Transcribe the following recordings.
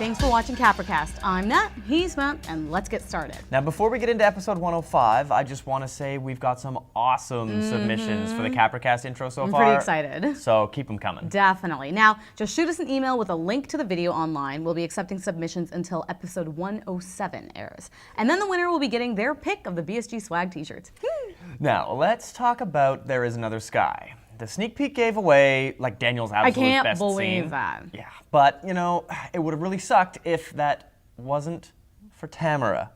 Thanks for watching Capricast. I'm Nat, he's Matt, and let's get started. Now, before we get into episode 105, I just want to say we've got some awesome submissions for the Capricast intro so far. I'm pretty excited. So keep them coming. Definitely. Now, just shoot us an email with a link to the video online. We'll be accepting submissions until episode 107 airs. And then the winner will be getting their pick of the BSG swag t-shirts. Now, let's talk about There Is Another Sky. The sneak peek gave away, like, Daniel's absolute best scene. I can't believe that. Yeah, but, you know, it would have really sucked if that wasn't for Tamara.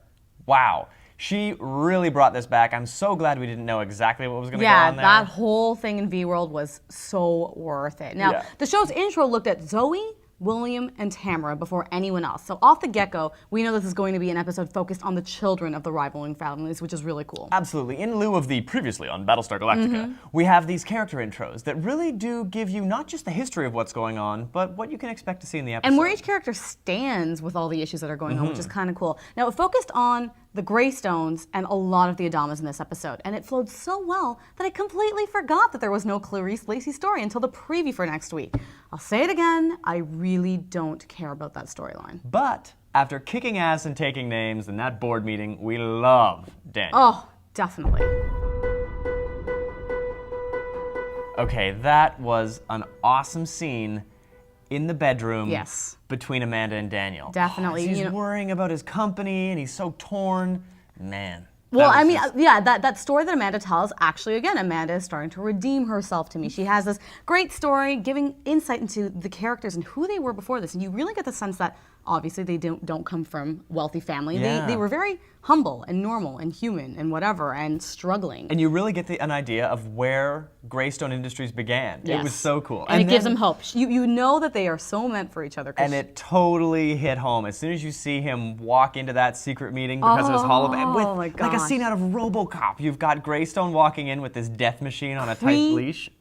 Wow. She really brought this back. I'm so glad we didn't know exactly what was going to go on there. Yeah, that whole thing in V-World was so worth it. Now, the show's intro looked at Zoe, William, and Tamara before anyone else. So off the get-go, we know this is going to be an episode focused on the children of the rivaling families, which is really cool. Absolutely. In lieu of the previously on Battlestar Galactica, we have these character intros that really do give you not just the history of what's going on, but what you can expect to see in the episode. And where each character stands with all the issues that are going on, which is kind of cool. Now, it focused on the Greystones and a lot of the Adamas in this episode, and it flowed so well that I completely forgot that there was no Clarice Lacey story until the preview for next week. I'll say it again, I really don't care about that storyline. But after kicking ass and taking names in that board meeting, we love Daniel. Oh, definitely. Okay, that was an awesome scene in the bedroom between Amanda and Daniel. Definitely. He's worrying about his company and he's so torn. Man. Well, I mean, that story that Amanda tells, actually, again, Amanda is starting to redeem herself to me. She has this great story giving insight into the characters and who they were before this. And you really get the sense that, obviously, they don't come from wealthy family. Yeah. They were very humble and normal and human and whatever and struggling. And you really get an idea of where Greystone Industries began. Yes. It was so cool. And it gives them hope. You know that they are so meant for each other. And it totally hit home. As soon as you see him walk into that secret meeting because of his hologram, with like a scene out of RoboCop. You've got Greystone walking in with this death machine on a tight leash.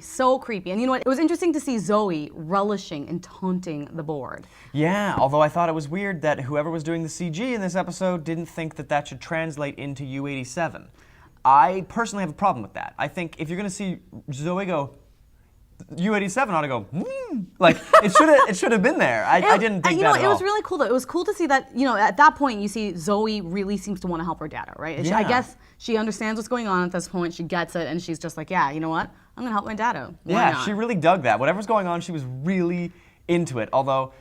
So creepy. And you know what? It was interesting to see Zoe relishing and taunting the board. Yeah, although I thought it was weird that whoever was doing the CG in this episode didn't think that that should translate into U-87. I personally have a problem with that. I think if you're going to see Zoe go, U-87 ought to go, like, it should have been there. I didn't think that at all. It was really cool, though. It was cool to see that, at that point, you see Zoe really seems to want to help her dad out, right? And I guess she understands what's going on at this point. She gets it, and she's just like, yeah, you know what? I'm going to help my dad out. Why not? She really dug that. Whatever's going on, she was really into it, although...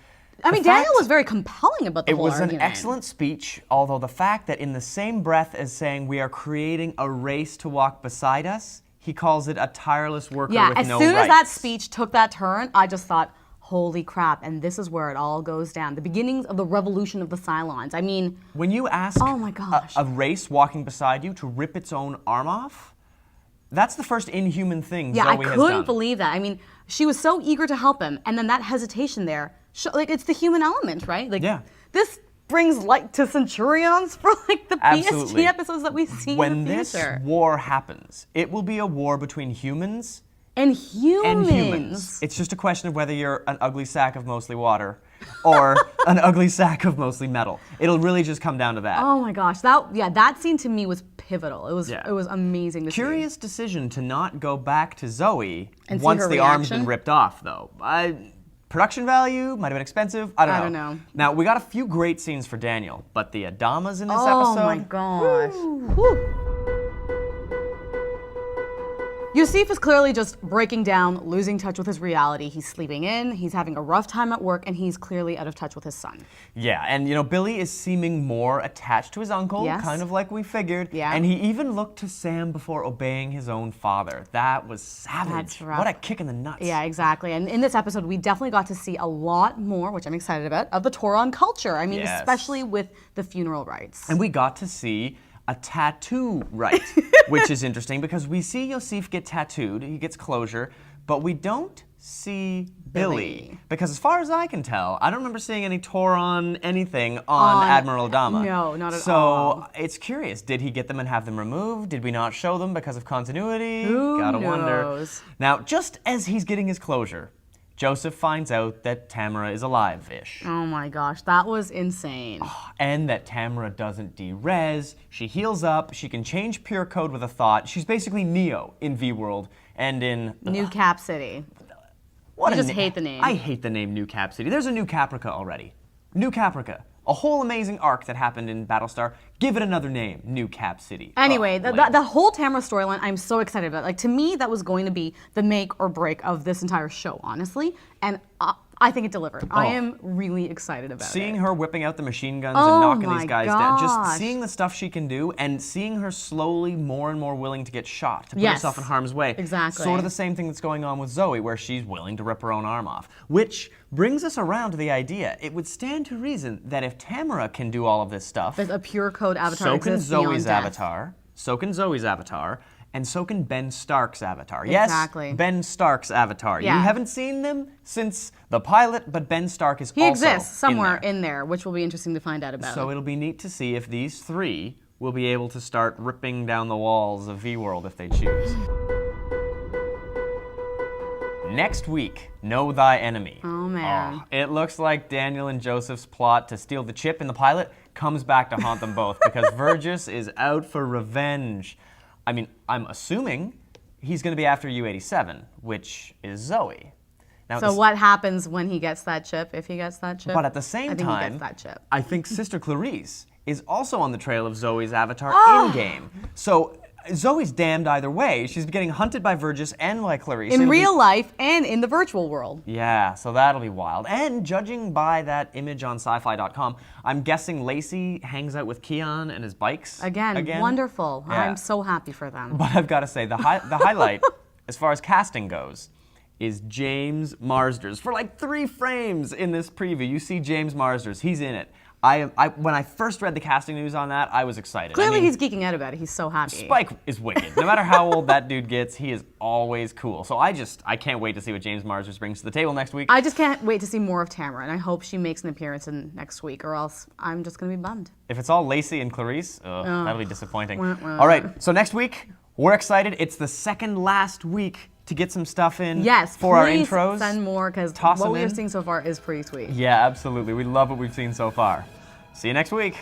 I mean, Daniel was very compelling about the whole argument. It was an excellent speech, although the fact that in the same breath as saying we are creating a race to walk beside us, he calls it a tireless worker with no rights. Yeah, as soon as that speech took that turn, I just thought, holy crap, and this is where it all goes down. The beginnings of the revolution of the Cylons. I mean... When you ask a race walking beside you to rip its own arm off, that's the first inhuman thing Zoe has done. Yeah, I couldn't believe that. I mean, she was so eager to help him, and then that hesitation there, like, it's the human element, right? Like, this brings light to Centurions for, like, the BSG episodes that we see in the future. When this war happens, it will be a war between humans and humans. It's just a question of whether you're an ugly sack of mostly water or an ugly sack of mostly metal. It'll really just come down to that. Oh my gosh, that scene to me was pivotal. It was amazing to see. Curious decision to not go back to Zoe and once the arm's been ripped off, though. Production value might have been expensive. I don't know. Now, we got a few great scenes for Daniel, but the Adamas in this episode... Oh my gosh. Woo. Yusuf is clearly just breaking down, losing touch with his reality. He's sleeping in, he's having a rough time at work, and he's clearly out of touch with his son. Yeah, and Billy is seeming more attached to his uncle, kind of like we figured. Yeah. And he even looked to Sam before obeying his own father. That was savage. That's rough. What a kick in the nuts. Yeah, exactly. And in this episode, we definitely got to see a lot more, which I'm excited about, of the Tauron culture. I mean, especially with the funeral rites. And we got to see a tattoo rite, which is interesting because we see Yusuf get tattooed, he gets closure, but we don't see Billy. Because as far as I can tell, I don't remember seeing any Tauron anything on Admiral Adama. No, not at all. So it's curious, did he get them and have them removed? Did we not show them because of continuity? Who Gotta knows? wonder. Now, just as he's getting his closure, Joseph finds out that Tamara is alive-ish. Oh my gosh, that was insane. And that Tamara doesn't de-res, she heals up, she can change pure code with a thought. She's basically Neo in V-World and in... New Cap City. I just hate the name. I hate the name New Cap City. There's a New Caprica already. New Caprica. A whole amazing arc that happened in Battlestar. Give it another name. New Cap City. Anyway, Oh, the whole Tamara storyline, I'm so excited about. Like, to me, that was going to be the make or break of this entire show, honestly. And I think it delivered. I am really excited about Seeing it. her whipping out the machine guns Oh and knocking my these guys down, just gosh. seeing the stuff she can do, and seeing her slowly more and more willing to get shot, to put Yes. herself in harm's way. Exactly. Sort of the same thing that's going on with Zoe, where she's willing to rip her own arm off. Which brings us around to the idea, it would stand to reason that if Tamara can do all of this stuff, There's a pure code avatar so can exists beyond Zoe's death. avatar, so can Zoe's avatar, and so can Ben Stark's avatar. Exactly. Yes, Ben Stark's avatar. Yeah. You haven't seen them since the pilot, but Ben Stark is He also exists somewhere in there. in there, which will be interesting to find out about. So it'll be neat to see if these three will be able to start ripping down the walls of V-World if they choose. Next week, Know Thy Enemy. Oh, man. It looks like Daniel and Joseph's plot to steal the chip in the pilot comes back to haunt them both because Vergis is out for revenge. I mean, I'm assuming he's going to be after U-87, which is Zoe. Now, So what happens when he gets that chip, if he gets that chip? But at the same I think time, he gets that chip. I think Sister Clarice is also on the trail of Zoe's avatar Ah! in-game. So Zoe's damned either way. She's getting hunted by Vergis and by Clarice. In It'll be- real life and in the virtual world. Yeah, so that'll be wild. And judging by that image on sci-fi.com, I'm guessing Lacey hangs out with Keon and his bikes. Again. Wonderful. Yeah. I'm so happy for them. But I've got to say, the highlight, as far as casting goes, is James Marsders. For like 3 frames in this preview, you see James Marsders. He's in it. When I first read the casting news on that, I was excited. Clearly I mean, he's geeking out about it. He's so happy. Spike is wicked. No matter how old that dude gets, he is always cool. So I can't wait to see what James Marsders brings to the table next week. I just can't wait to see more of Tamara, and I hope she makes an appearance in next week, or else I'm just going to be bummed. If it's all Lacey and Clarice, that'll be disappointing. Wah, wah. All right, so next week, we're excited. It's the second last week to get some stuff in Yes, for our please intros. send more, because Toss what them we are in. seeing so far is pretty sweet. Yeah, absolutely. We love what we've seen so far. See you next week.